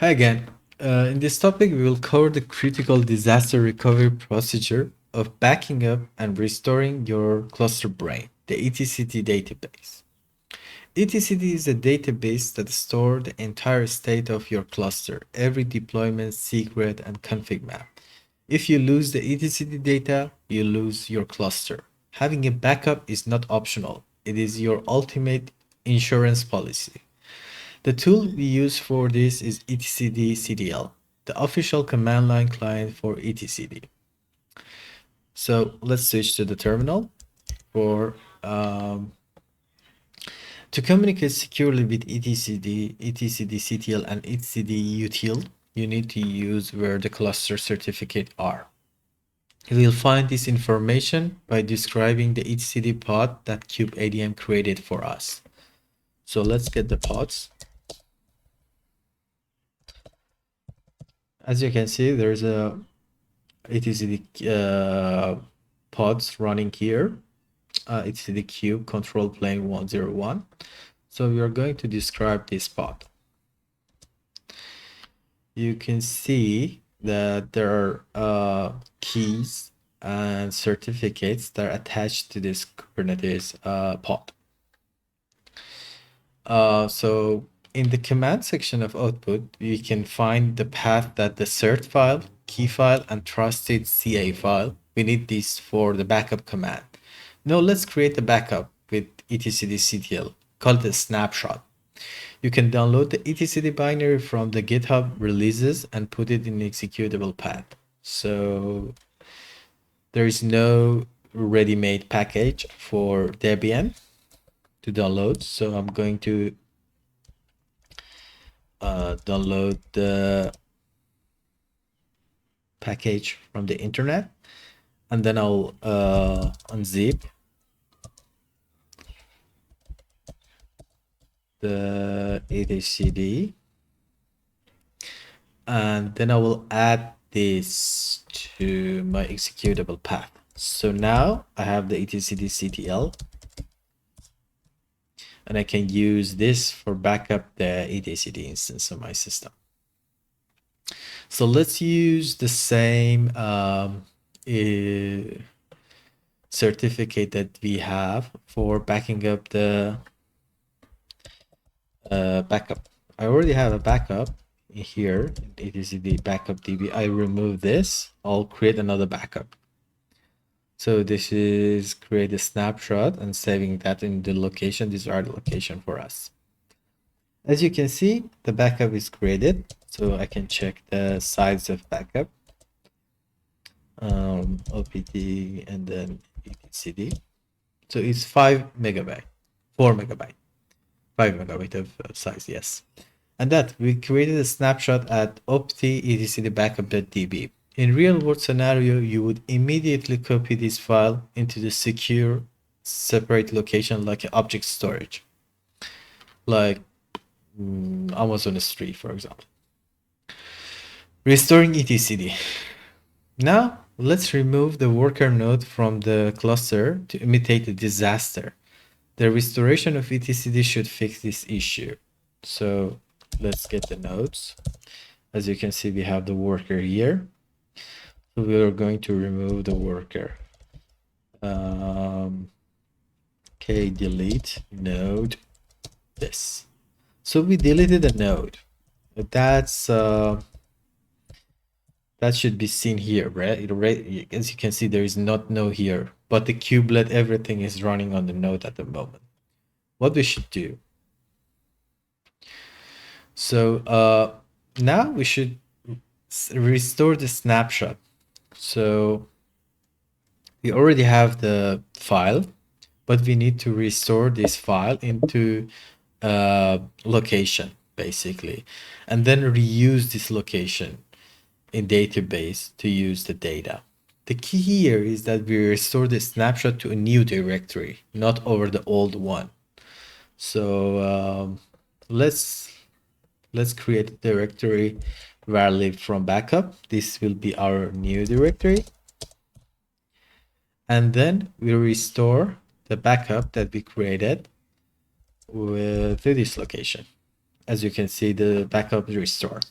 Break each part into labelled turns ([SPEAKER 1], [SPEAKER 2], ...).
[SPEAKER 1] Hi again. In this topic, we will cover the critical disaster recovery procedure of backing up and restoring your cluster brain, the etcd database. Etcd is a database that stores the entire state of your cluster, every deployment, secret, and config map. If you lose the etcd data, you lose your cluster. Having a backup is not optional. It is your ultimate insurance policy. The tool we use for this is etcd-ctl, the official command line client for etcd. So let's switch to the terminal. To communicate securely with etcd, etcd-ctl, and etcd-util, you need to use where the cluster certificates are. We'll find this information by describing the etcd pod that kubeadm created for us. So let's get the pods. As you can see, there's a etcd pods running here. Etcd cube control plane 101. So we are going to describe this pod. You can see that there are keys and certificates that are attached to this Kubernetes pod. So in the command section of output, you can find the path that the cert file, key file, and trusted CA file. We need this for the backup command. Now let's create a backup with etcd-ctl, called a snapshot. You can download the etcd binary from the GitHub releases and put it in the executable path. So there is no ready-made package for Debian to download. So I'm going to download the package from the internet, and then I'll unzip the etcd, and then I will add this to my executable path. So now I have the etcd-ctl, and I can use this for backup the etcd instance of my system. So let's use the same certificate that we have for backing up the backup. I already have a backup in here. It is the backup DB. I remove this. I'll create another backup. So this is create a snapshot and saving that in the location. These are the location for us. As you can see, the backup is created. So I can check the size of backup. OPT and then etcd. So it's 5 megabyte, 4 megabyte, 5 megabyte of size, yes. And that we created a snapshot at opt etcd backup.db. In real world scenario, you would immediately copy this file into the secure separate location like object storage, like Amazon S3, for example. Restoring etcd. Now let's remove the worker node from the cluster to imitate a disaster. The restoration of etcd should fix this issue. So let's get the nodes. As you can see, we have the worker here. So we are going to remove the worker. Okay, delete node this. So we deleted a node. That's that should be seen here, right? As you can see, there is not node here, but the kubelet, everything is running on the node at the moment. What we should do? So now we should restore the snapshot. So we already have the file, but we need to restore this file into location, basically, and then reuse this location in database to use the data. The key here is that we restore the snapshot to a new directory, not over the old one. So let's create a directory var from backup. This will be our new directory. And then we restore the backup that we created with this location. As you can see, the backup is restored.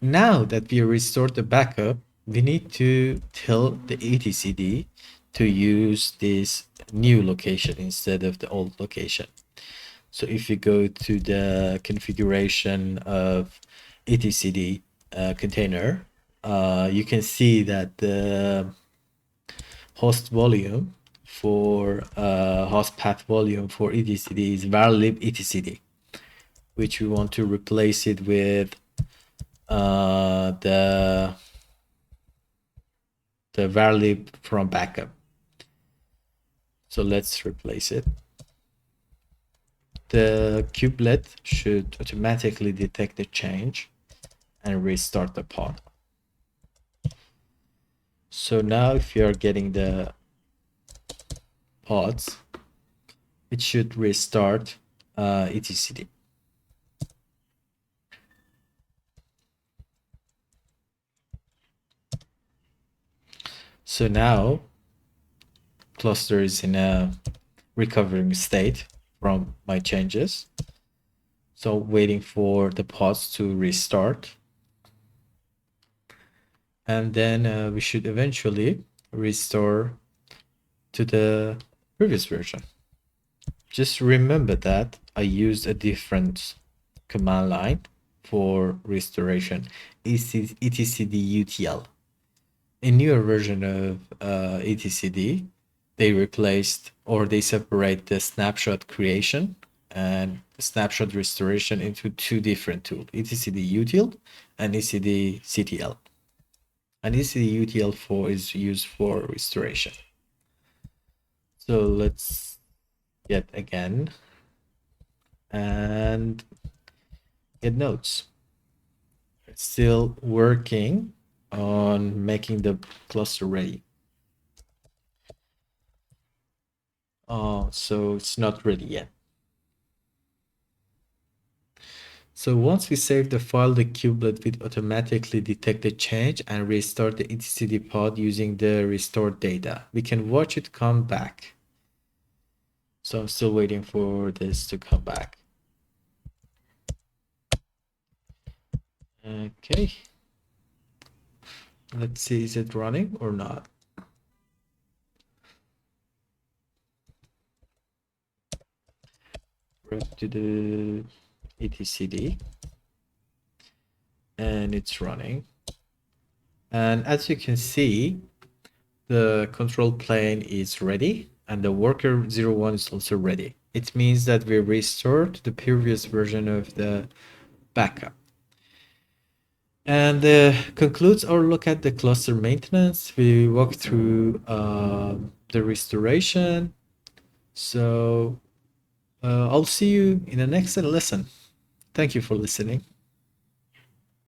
[SPEAKER 1] Now that we restored the backup, we need to tell the etcd to use this new location instead of the old location. So if you go to the configuration of etcd container, you can see that the host volume for host path volume for etcd is varlib etcd, which we want to replace it with the varlib from backup. So let's replace it. The kubelet should automatically detect the change and restart the pod. So now if you are getting the pods, it should restart etcd. So now cluster is in a recovering state from my changes. So waiting for the pods to restart. And then we should eventually restore to the previous version. Just remember that I used a different command line for restoration, etcd-utl. A newer version of etcd, they replaced or they separate the snapshot creation and snapshot restoration into two different tools, etcd-utl and etcd-ctl. And etcd-utl is used for restoration. So let's get again and get notes. It's still working on making the cluster ready. So it's not ready yet. So once we save the file, the kubelet will automatically detect the change and restart the etcd pod using the restored data. We can watch it come back. So I'm still waiting for this to come back. Okay. Let's see, is it running or not? Back to the etcd and it's running. And as you can see, the control plane is ready and the worker 01 is also ready. It means that we restored the previous version of the backup. And concludes our look at the cluster maintenance. We walk through the restoration. So I'll see you in the next lesson. Thank you for listening.